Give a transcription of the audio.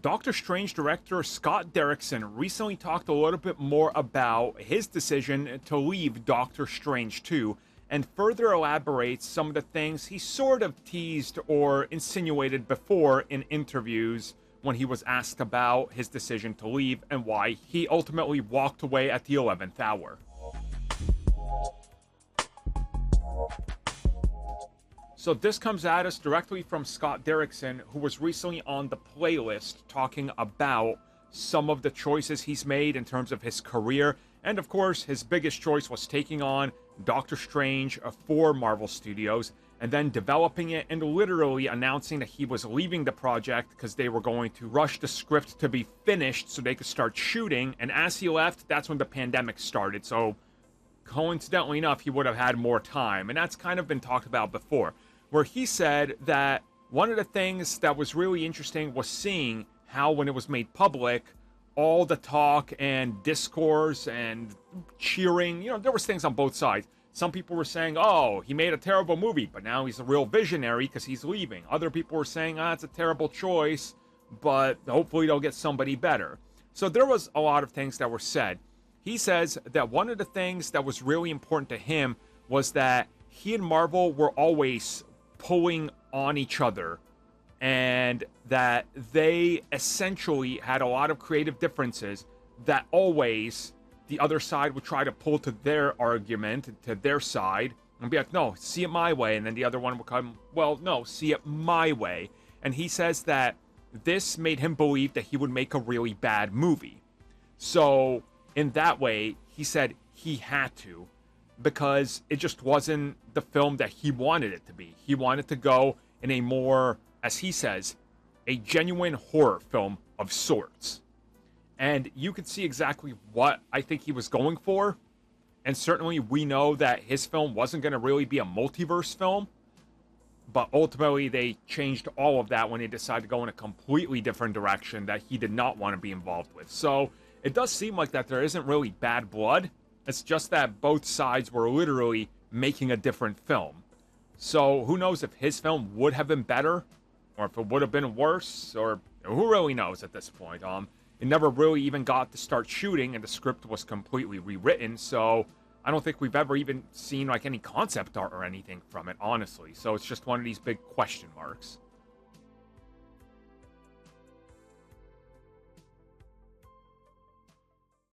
Doctor Strange director Scott Derrickson recently talked a little bit more about his decision to leave Doctor Strange 2 and further elaborates some of the things he sort of teased or insinuated before in interviews when he was asked about his decision to leave and why he ultimately walked away at the 11th hour. So this comes at us directly from Scott Derrickson, who was recently on the playlist talking about some of the choices he's made in terms of his career. And of course, his biggest choice was taking on Doctor Strange for Marvel Studios and then developing it and literally announcing that he was leaving the project because they were going to rush the script to be finished so they could start shooting. And as he left, that's when the pandemic started. So coincidentally enough, he would have had more time. And that's kind of been talked about before, where he said that one of the things that was really interesting was seeing how, when it was made public, all the talk and discourse and cheering, there was things on both sides. Some people were saying, oh, he made a terrible movie, but now he's a real visionary because he's leaving. Other people were saying, it's a terrible choice, but hopefully they'll get somebody better. So there was a lot of things that were said. He says that one of the things that was really important to him was that he and Marvel were always pulling on each other, and that they essentially had a lot of creative differences that always the other side would try to pull to their argument, to their side, and be like, no, see it my way. And then the other one would come, well, no, see it my way. And he says that this made him believe that he would make a really bad movie. So in that way, he said he had to, because it just wasn't the film that he wanted it to be. He wanted to go in a more, as he says, a genuine horror film of sorts. And you could see exactly what I think he was going for. And certainly we know that his film wasn't going to really be a multiverse film. But ultimately they changed all of that when they decided to go in a completely different direction that he did not want to be involved with. So it does seem like that there isn't really bad blood. It's just that both sides were literally making a different film. So who knows if his film would have been better, or if it would have been worse, or who really knows at this point. It never really even got to start shooting, and the script was completely rewritten, so I don't think we've ever even seen like any concept art or anything from it, honestly. So it's just one of these big question marks.